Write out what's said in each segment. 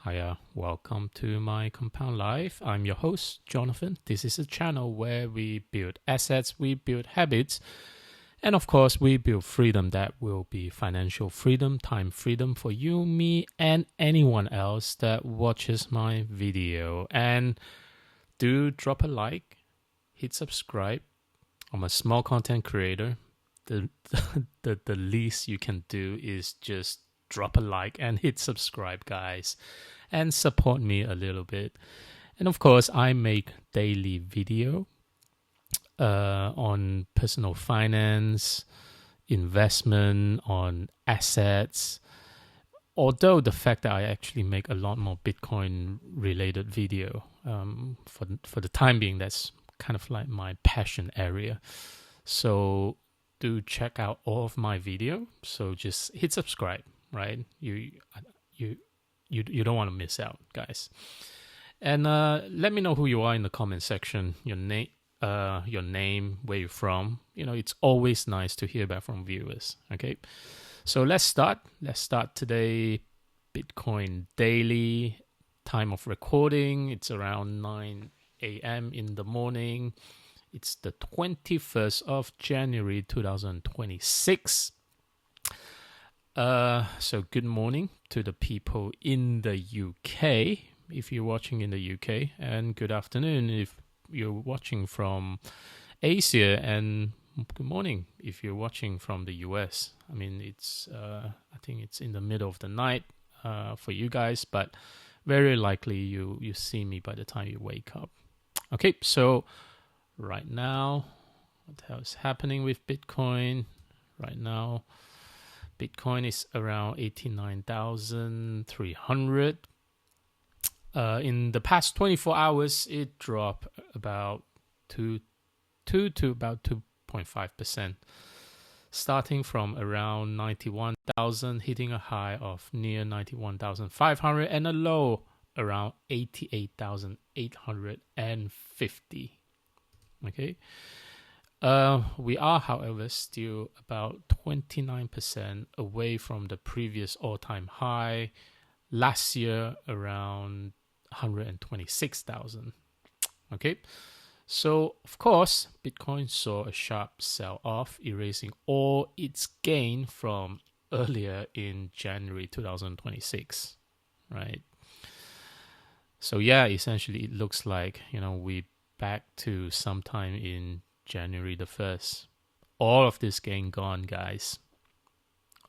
Hiya, welcome to my Compound Life. I'm your host, Jonathan. This is a channel where we build assets, we build habits, and of course, we build freedom that will be financial freedom, time freedom for you, me, and anyone else that watches my video. And do drop a like, hit subscribe. I'm a small content creator. The least you can do is just drop a like and hit subscribe, guys, and support me a little bit. And of course, I make daily video on personal finance, investment, on assets. Although the fact that I actually make a lot more Bitcoin related video, for the time being, that's kind of like my passion area. So do check out all of my video. So just hit subscribe. Right, you don't want to miss out, guys. And let me know who you are in the comment section. Your name, where you're from. It's always nice to hear back from viewers. Okay, so let's start. Let's start today. Bitcoin daily. Time of recording. It's around 9 a.m. in the morning. It's the 21st of January 2026. So good morning to the people in the UK, if you're watching in the UK, and good afternoon if you're watching from Asia, and good morning if you're watching from the US. I mean, I think it's in the middle of the night for you guys, but very likely you see me by the time you wake up. Okay, so right now, what the hell is happening with Bitcoin right now? Bitcoin is around 89,300. In the past 24 hours, it dropped about 2 to about 2.5%, starting from around 91,000, hitting a high of near 91,500 and a low around 88,850. Okay. We are, however, still about 29% away from the previous all-time high last year, around 126,000. Okay, so of course, Bitcoin saw a sharp sell-off, erasing all its gain from earlier in January 2026. Right. So yeah, essentially, it looks like we back to sometime in January the 1st. All of this gain gone, guys.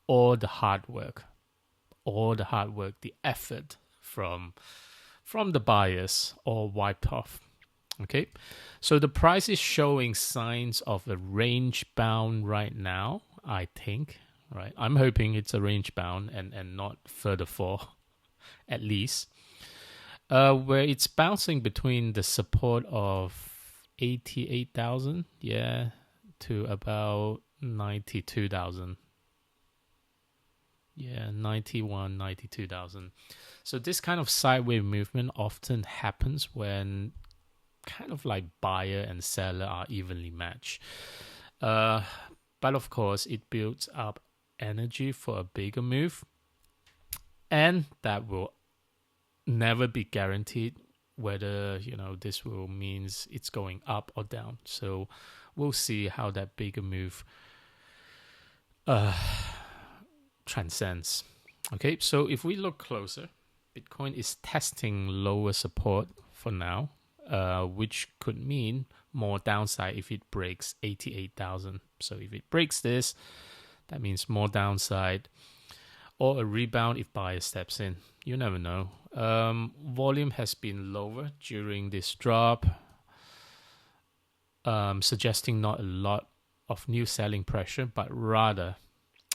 All the hard work, the effort from the buyers, all wiped off. Okay, so the price is showing signs of a range bound right now, I think. Right, I'm hoping it's a range bound and not further fall, at least. Where it's bouncing between the support of 88,000, to about 92,000. 92,000. So this kind of sideways movement often happens when kind of like buyer and seller are evenly matched. But of course, it builds up energy for a bigger move, and that will never be guaranteed whether this will means it's going up or down. So we'll see how that bigger move transcends. Okay, so if we look closer, Bitcoin is testing lower support for now, which could mean more downside if it breaks 88,000. So if it breaks this, that means more downside, or a rebound if buyer steps in. You never know. Volume has been lower during this drop, suggesting not a lot of new selling pressure, but rather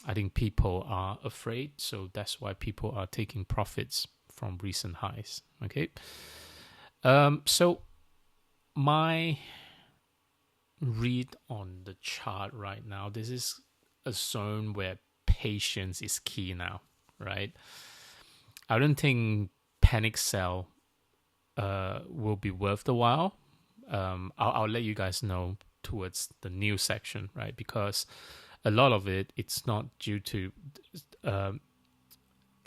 I think people are afraid. So that's why people are taking profits from recent highs. Okay. So my read on the chart right now, this is a zone where patience is key now, right? I don't think panic sell will be worth the while. I'll let you guys know towards the new section, right? Because a lot of it's not due to a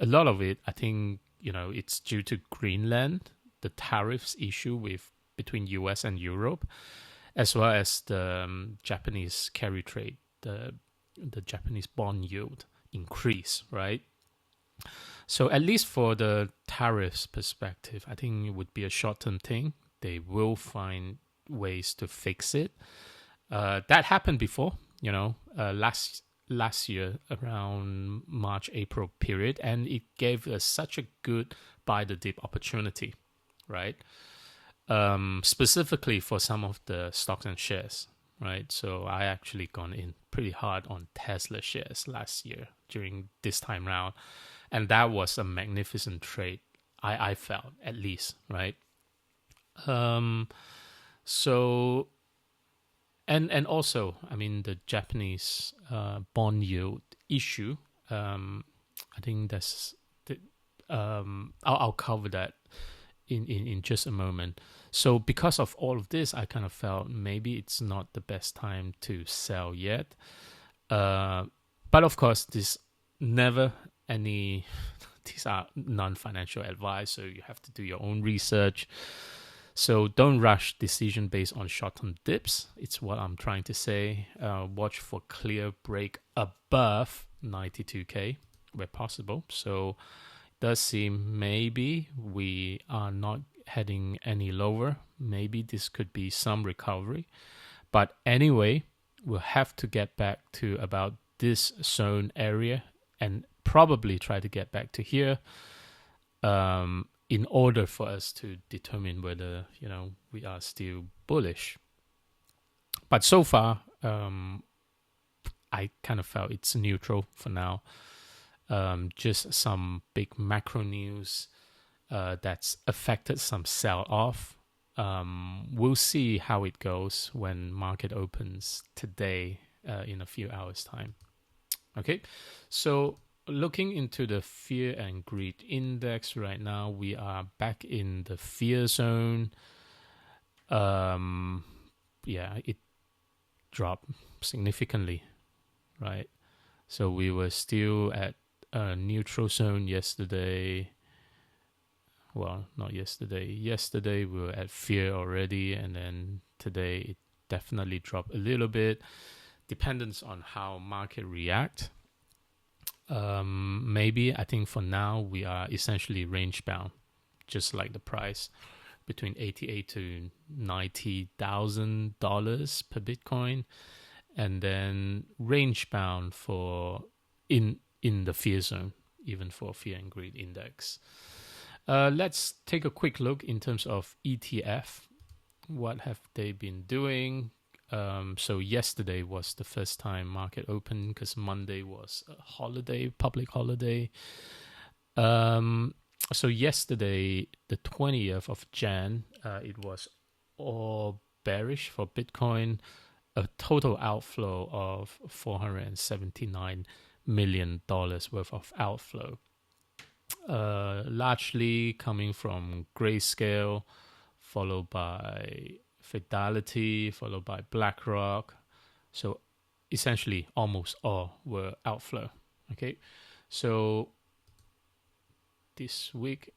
lot of it, I think it's due to Greenland, the tariffs issue between US and Europe, as well as the Japanese carry trade, the Japanese bond yield increase, right? So at least for the tariffs perspective, I think it would be a short-term thing. They will find ways to fix it. That happened before, last year around March, April period, and it gave us such a good buy the dip opportunity, right? Specifically for some of the stocks and shares, right? So I actually gone in pretty hard on Tesla shares last year during this time round, and that was a magnificent trade. I felt, at least, right? So and also, I mean, the Japanese bond yield issue. I think that's I'll cover that in just a moment. So because of all of this, I kind of felt maybe it's not the best time to sell yet. But of course, these are non-financial advice, so you have to do your own research. So don't rush decision based on short-term dips. It's what I'm trying to say. Watch for clear break above 92K where possible. So it does seem maybe we are not heading any lower. Maybe this could be some recovery. But anyway, we'll have to get back to about this zone area and probably try to get back to here in order for us to determine whether, we are still bullish. But so far, I kind of felt it's neutral for now. Just some big macro news that's affected some sell-off. We'll see how it goes when market opens today in a few hours' time. Okay, so looking into the fear and greed index right now, we are back in the fear zone. It dropped significantly, right? So we were still at a neutral zone yesterday. Well, not yesterday. Yesterday we were at fear already, and then today it definitely dropped a little bit. Dependence on how market react. Maybe I think for now we are essentially range bound, just like the price between $88,000 to $90,000 per Bitcoin, and then range bound for in the fear zone, even for fear and greed index. Let's take a quick look in terms of ETF. What have they been doing? So yesterday was the first time market opened because Monday was a holiday, public holiday. So yesterday, the 20th of Jan, it was all bearish for Bitcoin, a total outflow of $479 million worth of outflow. Largely coming from Grayscale, followed by Fidelity, followed by BlackRock. So essentially almost all were outflow. Okay, so this week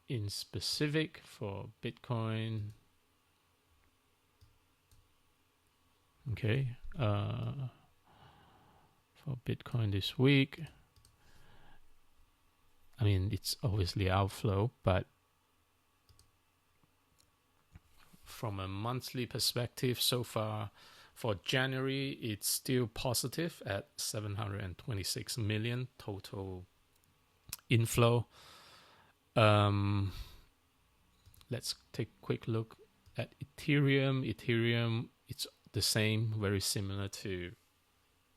in specific for Bitcoin, okay, for Bitcoin this week, I mean, it's obviously outflow, but from a monthly perspective, so far for January, it's still positive at 726 million total inflow. Let's take a quick look at Ethereum. Ethereum, it's the same, very similar to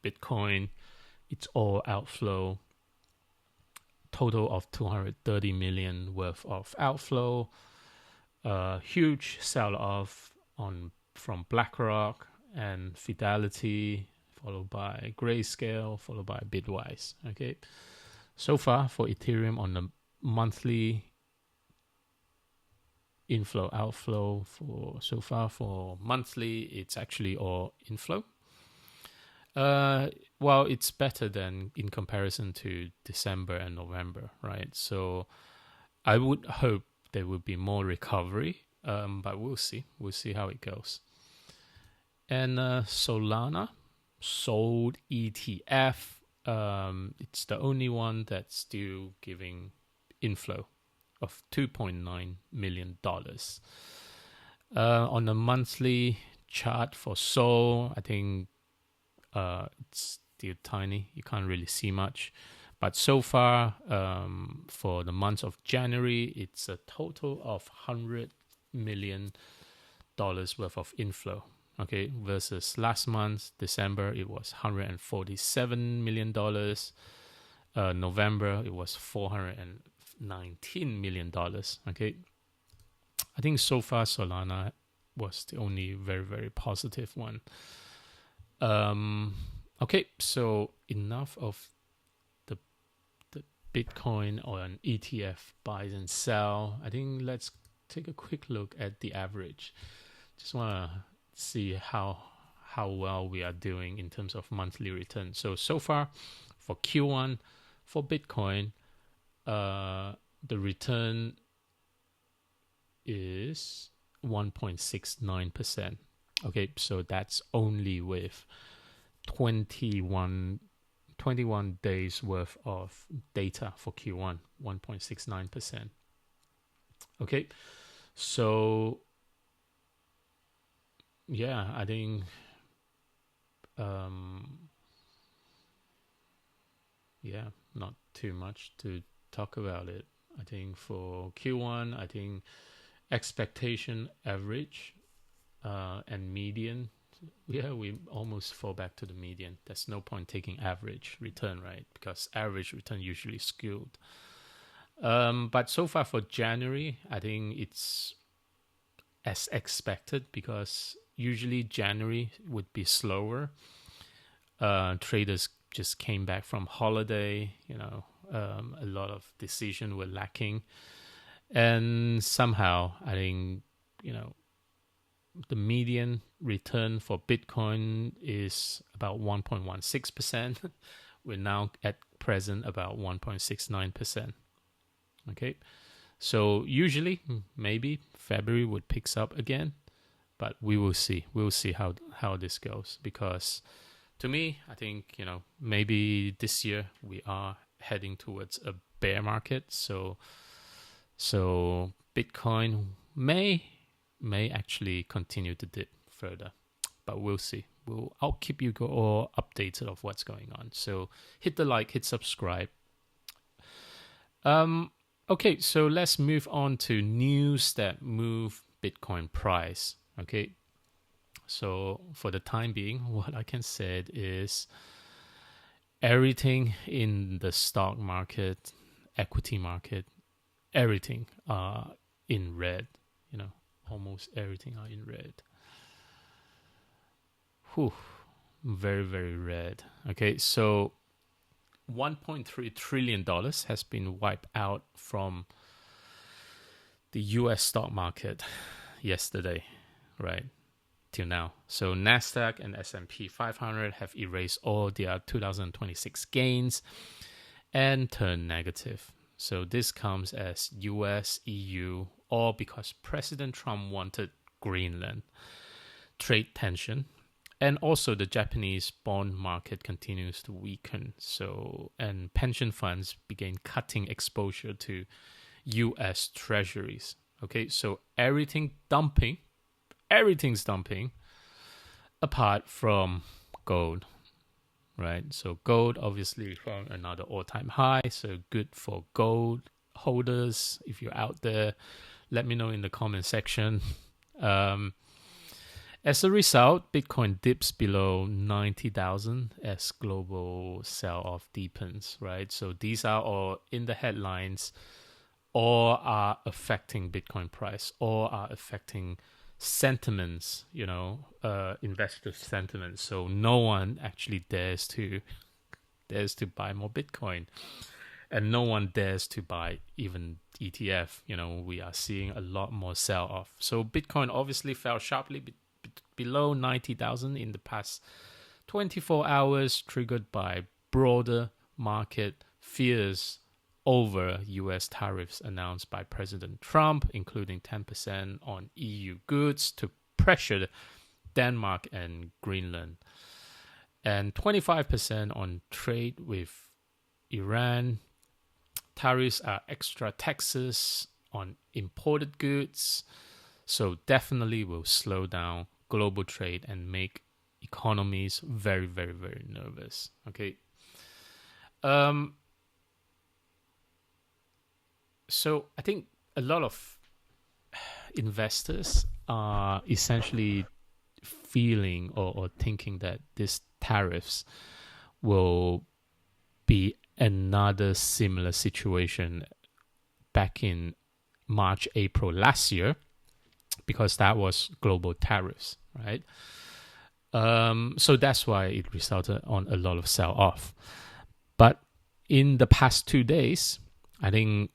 Bitcoin. It's all outflow. Total of 230 million worth of outflow. Huge sell-off from BlackRock and Fidelity, followed by Grayscale, followed by Bitwise. Okay, so far for Ethereum on the monthly inflow outflow for monthly, it's actually all inflow. Well, it's better than in comparison to December and November, right? So I would hope there will be more recovery, but we'll see. We'll see how it goes. And Solana, sold ETF. It's the only one that's still giving inflow of $2.9 million. On the monthly chart for Sol, I think it's still tiny. You can't really see much. But so far, for the month of January, it's a total of $100 million worth of inflow. Okay, versus last month, December, it was $147 million. November, it was $419 million. Okay, I think so far Solana was the only very, very positive one. Okay, so enough of the Bitcoin or an ETF buys and sell. I think let's take a quick look at the average. Just want to see how well we are doing in terms of monthly return. So far for Q1 for Bitcoin, the return is 1.69%. Okay, so that's only with 21 days worth of data for Q1, 1.69%. Okay, so yeah, I think not too much to talk about it. I think for Q1, I think expectation average and median, we almost fall back to the median. There's no point taking average return, right? Because average return usually skewed. But so far for January, I think it's as expected, because usually January would be slower. Traders just came back from holiday, a lot of decision were lacking. And somehow, I think, the median return for Bitcoin is about 1.16%. We're now at present about 1.69%. Okay. So usually, maybe February would pick up again, but we will see. We'll see how this goes, because to me, I think, maybe this year we are heading towards a bear market. So Bitcoin may actually continue to dip further, but we'll see. I'll keep you all updated of what's going on. So hit the like, hit subscribe. Okay, so let's move on to news that move Bitcoin price. Okay, so for the time being, what I can say is everything in the stock market, equity market, everything are in red. Almost everything are in red. Very, very red. Okay, so $1.3 trillion has been wiped out from the US stock market yesterday, right, till now. So NASDAQ and S&P 500 have erased all their 2026 gains and turned negative. So this comes as US, EU, all because President Trump wanted Greenland, trade tension, and also the Japanese bond market continues to weaken. And pension funds began cutting exposure to US treasuries. Okay, so everything's dumping, apart from gold. Right, so gold obviously from another all-time high, so good for gold holders. If you're out there, let me know in the comment section. As a result, Bitcoin dips below 90,000 as global sell-off deepens, right? So these are all in the headlines, or are affecting Bitcoin price, or are affecting sentiments, investor sentiments. So no one actually dares to buy more Bitcoin, and no one dares to buy even ETF. We are seeing a lot more sell off. So Bitcoin obviously fell sharply below 90,000 in the past 24 hours, triggered by broader market fears over US tariffs announced by President Trump, including 10% on EU goods to pressure Denmark and Greenland, and 25% on trade with Iran. Tariffs are extra taxes on imported goods, so definitely will slow down global trade and make economies very, very, very nervous. Okay. So I think a lot of investors are essentially feeling or thinking that these tariffs will be another similar situation back in March, April last year, because that was global tariffs, right? So that's why it resulted on a lot of sell-off. But in the past 2 days, I think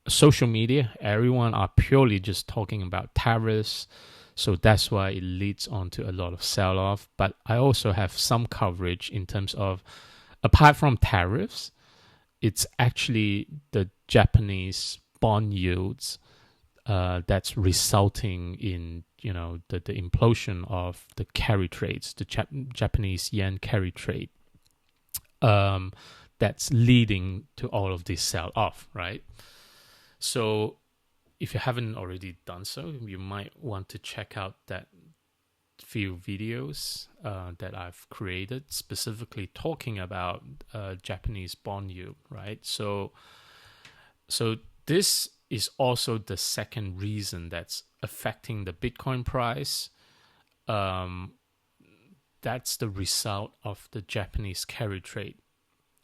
social media, everyone are purely just talking about tariffs. So that's why it leads on to a lot of sell-off. But I also have some coverage in terms of, apart from tariffs, it's actually the Japanese bond yields that's resulting in, the implosion of the carry trades, the Japanese yen carry trade. That's leading to all of this sell-off, right? So if you haven't already done so, you might want to check out that few videos that I've created specifically talking about Japanese bond yield, right? So this is also the second reason that's affecting the Bitcoin price. That's the result of the Japanese carry trade,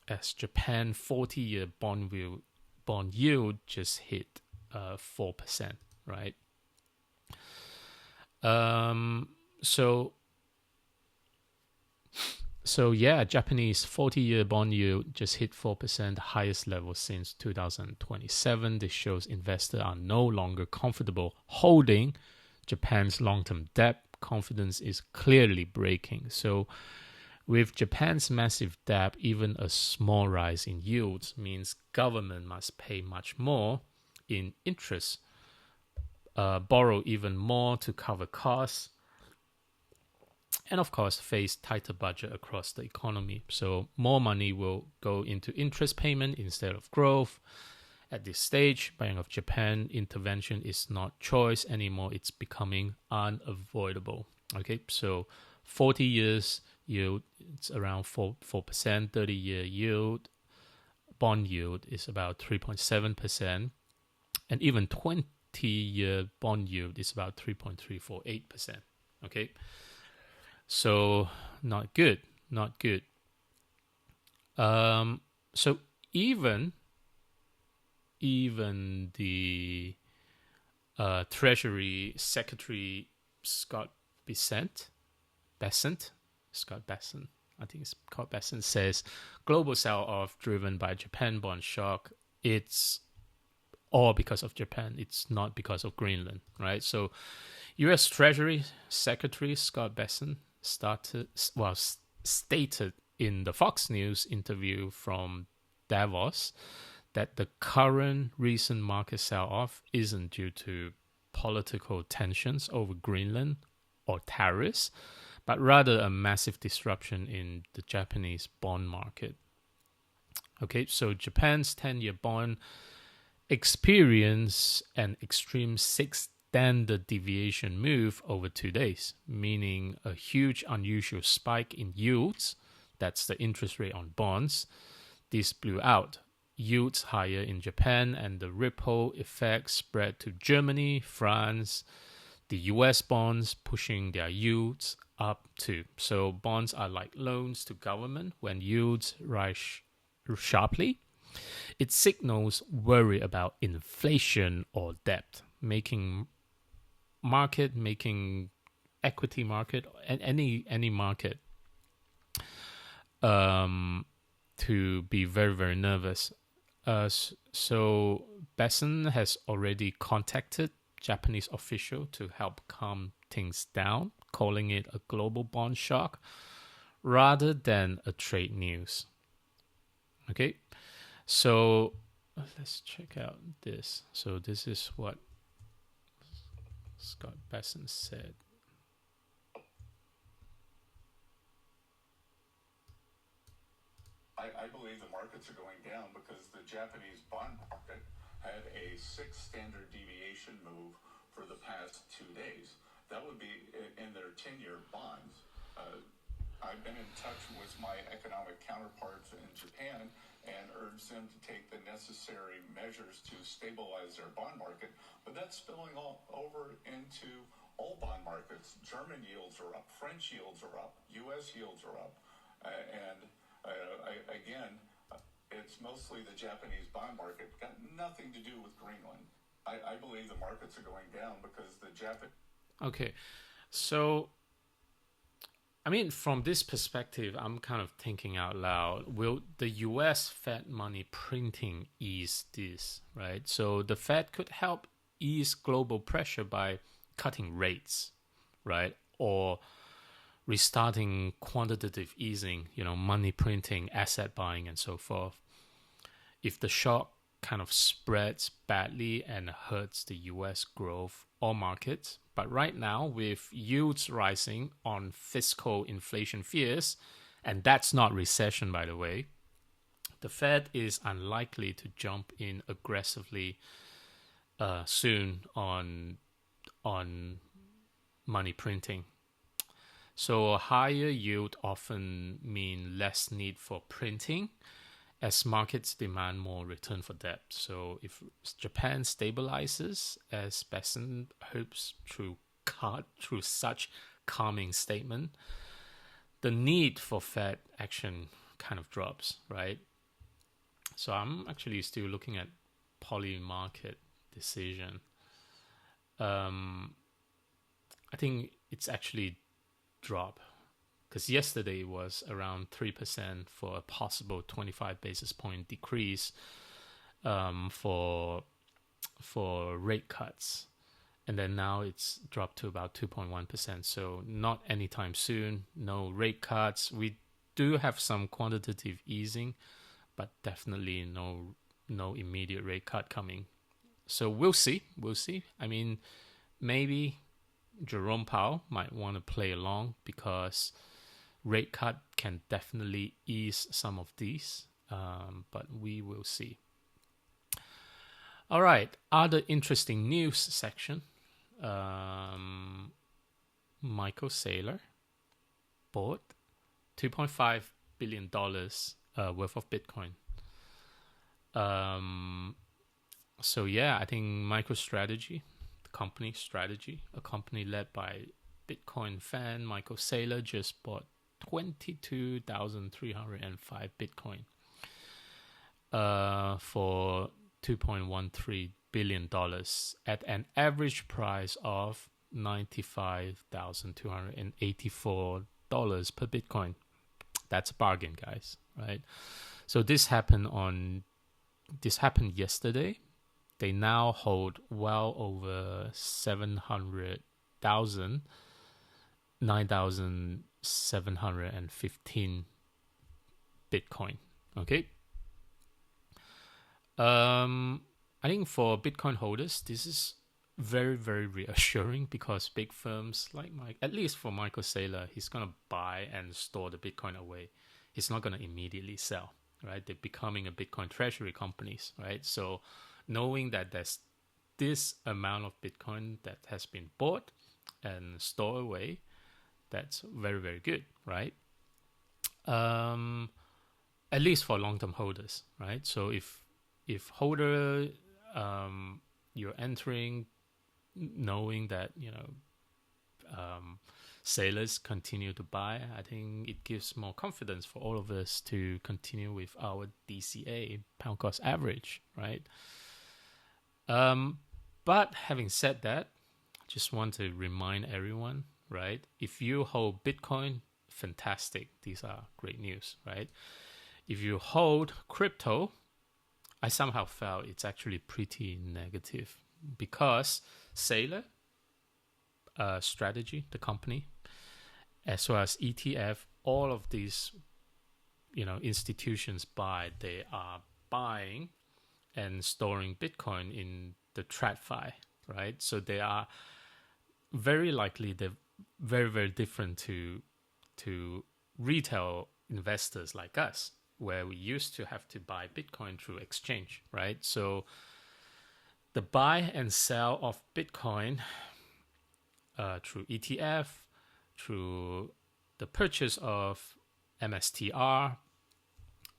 as Japan 40-year bond yield just hit 4%, right? So yeah, Japanese 40-year bond yield just hit 4%, the highest level since 2027. This shows investors are no longer comfortable holding Japan's long-term debt. Confidence is clearly breaking. So with Japan's massive debt, even a small rise in yields means government must pay much more in interest, borrow even more to cover costs, and of course face tighter budget across the economy. So more money will go into interest payment instead of growth. At this stage, Bank of Japan intervention is not choice anymore. It's becoming unavoidable. Okay, so 40 years yield, it's around 4%. 30-year yield, bond yield is about 3.7%. And even 20-year bond yield is about 3.348%. Okay, so not good. So even the Treasury Secretary Scott Bessent, I think it's called Bessent, says global sell-off driven by Japan bond shock. It's all because of Japan. It's not because of Greenland, right? So U.S. Treasury Secretary Scott Bessent stated in the Fox News interview from Davos that the current recent market sell-off isn't due to political tensions over Greenland or tariffs, but rather a massive disruption in the Japanese bond market. Okay, so Japan's 10-year bond experienced an extreme 6 standard deviation move over 2 days, meaning a huge unusual spike in yields. That's the interest rate on bonds. This blew out. Yields higher in Japan, and the ripple effect spread to Germany, France, the US bonds pushing their yields up too. So bonds are like loans to government. When yields rise sharply, it signals worry about inflation or debt, making equity market and any market to be very, very nervous. So Bessent has already contacted Japanese official to help calm things down, calling it a global bond shock rather than a trade news. Okay, so let's check out this. So this is what Scott Besson said. I believe the markets are going down because the Japanese bond market had a 6 standard deviation move for the past 2 days. That would be in their 10-year bonds. I've been in touch with my economic counterparts in Japan and urged them to take the necessary measures to stabilize their bond market, but that's spilling all over into all bond markets. German yields are up, French yields are up, U.S. yields are up, it's mostly the Japanese bond market. Got nothing to do with Greenland. I believe the markets are going down because the Japan. Okay, so I mean, from this perspective, I'm kind of thinking out loud. Will the U.S. Fed money printing ease this, right? So the Fed could help ease global pressure by cutting rates, right? Or restarting quantitative easing, money printing, asset buying, and so forth. If the shock kind of spreads badly and hurts the US growth or markets, but right now with yields rising on fiscal inflation fears, and that's not recession, by the way, the Fed is unlikely to jump in aggressively soon on money printing. So a higher yield often mean less need for printing as markets demand more return for debt. So if Japan stabilizes, as Besson hopes through such calming statement, the need for Fed action kind of drops, right? So I'm actually still looking at poly market decision. I think it's actually drop because yesterday was around 3% for a possible 25 basis point decrease for rate cuts, and then now it's dropped to about 2.1%. So not anytime soon, no rate cuts. We do have some quantitative easing, but definitely no immediate rate cut coming. So we'll see. I mean, maybe Jerome Powell might want to play along because rate cut can definitely ease some of these, but we will see. All right, other interesting news section. Michael Saylor bought $2.5 billion worth of Bitcoin. So yeah, I think MicroStrategy, company strategy, a company led by Bitcoin fan Michael Saylor, just bought 22,305 Bitcoin for $2.13 billion at an average price of $95,284 per Bitcoin. That's a bargain, guys, right? So this happened yesterday. They now hold well over 9,715 Bitcoin. Okay. I think for Bitcoin holders, this is very, very reassuring because big firms like at least for Michael Saylor, he's going to buy and store the Bitcoin away. He's not going to immediately sell, right? They're becoming a Bitcoin treasury companies, right? So knowing that there's this amount of Bitcoin that has been bought and stored away, that's very, very good, right? At least for long-term holders, right? So if holder, you're entering knowing that, sailors continue to buy, I think it gives more confidence for all of us to continue with our DCA, pound cost average, right? But having said that, I just want to remind everyone, right? If you hold Bitcoin, fantastic. These are great news, right? If you hold crypto, I somehow felt it's actually pretty negative because Saylor strategy, the company, as well as ETF, all of these, institutions they are buying and storing Bitcoin in the TradFi, right? So they are very likely they're very, very different to retail investors like us, where we used to have to buy Bitcoin through exchange, right? So the buy and sell of Bitcoin through ETF, through the purchase of MSTR,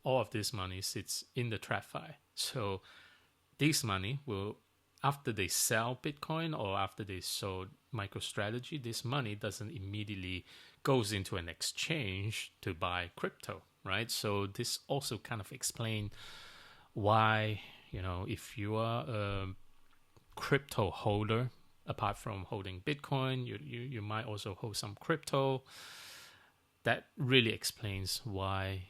all of this money sits in the TradFi. So this money will, after they sell Bitcoin or after they sold MicroStrategy, this money doesn't immediately goes into an exchange to buy crypto, right? So this also kind of explains why, if you are a crypto holder, apart from holding Bitcoin, you might also hold some crypto. That really explains why,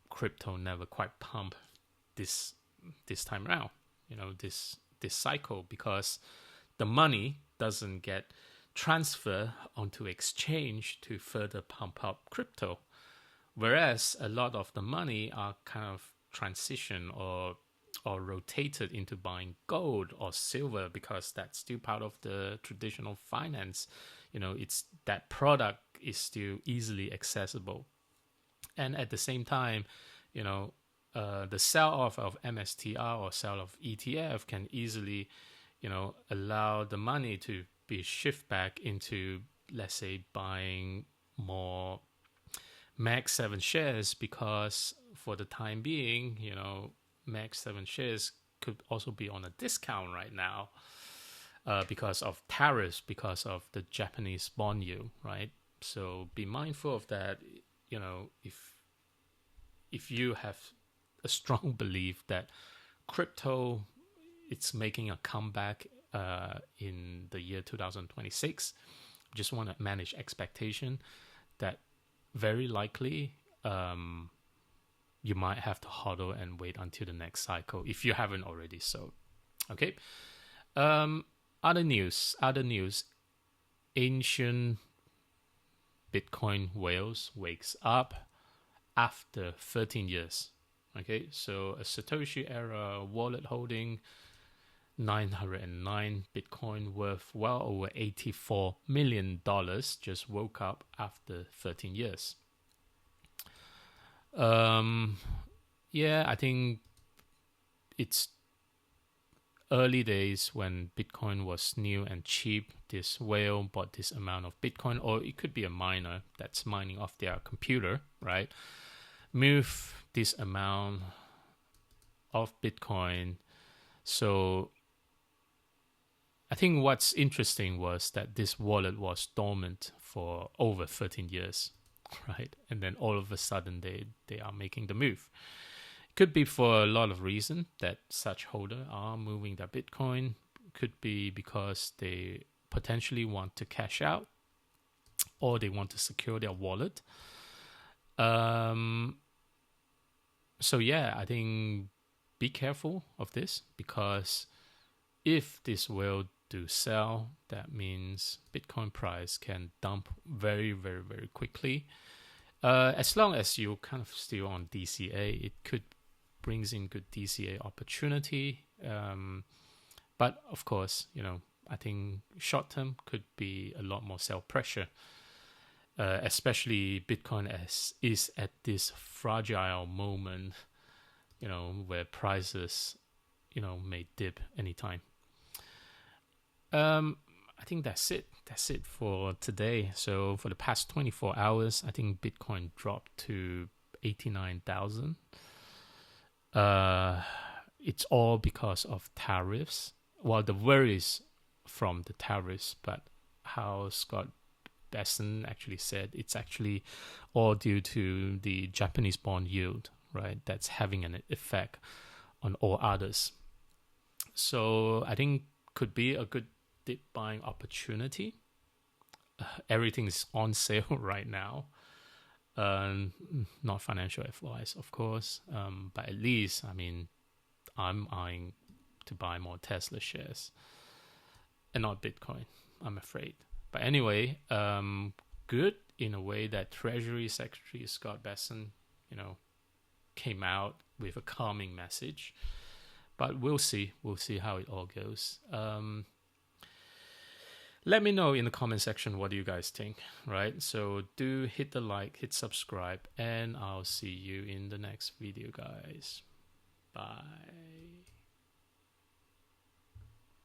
crypto never quite pump this time around, this cycle, because the money doesn't get transferred onto exchange to further pump up crypto, whereas a lot of the money are kind of transition or rotated into buying gold or silver, because that's still part of the traditional finance. It's that product is still easily accessible, and at the same time, the sell-off of MSTR or sell-off ETF can easily, allow the money to be shift back into, let's say, buying more Mag 7 shares, because for the time being, Mag 7 shares could also be on a discount right now because of tariffs, because of the Japanese bond yield, right? So be mindful of that. If you have a strong belief that crypto it's making a comeback in the year 2026, just want to manage expectation that very likely you might have to hodl and wait until the next cycle if you haven't already sold. Okay. Other news. Ancient Bitcoin whales wakes up after 13 years. Okay, so a Satoshi era wallet holding 909 Bitcoin worth well over $84 million just woke up after 13 years. I think it's early days when Bitcoin was new and cheap. This whale bought this amount of Bitcoin, or it could be a miner that's mining off their computer, right? Move this amount of Bitcoin. So I think what's interesting was that this wallet was dormant for over 13 years, right? And then all of a sudden they are making the move. Could be for a lot of reasons that such holders are moving their Bitcoin. Could be because they potentially want to cash out, or they want to secure their wallet. I think be careful of this, because if this will do sell, that means Bitcoin price can dump very, very, very quickly. As long as you're kind of still on DCA, it could brings in good DCA opportunity. But of course, I think short term could be a lot more sell pressure, especially Bitcoin is at this fragile moment, where prices, may dip anytime. I think that's it. That's it for today. So for the past 24 hours, I think Bitcoin dropped to 89,000. It's all because of tariffs. Well, the worries from the tariffs, but how Scott Besson actually said it's actually all due to the Japanese bond yield, right? That's having an effect on all others. So I think could be a good dip buying opportunity. Everything's on sale right now. Not financial advice, of course, but at least, I'm eyeing to buy more Tesla shares and not Bitcoin, I'm afraid. But anyway, good in a way that Treasury Secretary Scott Besson, came out with a calming message. But we'll see how it all goes. Let me know in the comment section what you guys think, right? So do hit the like, hit subscribe, and I'll see you in the next video, guys. Bye.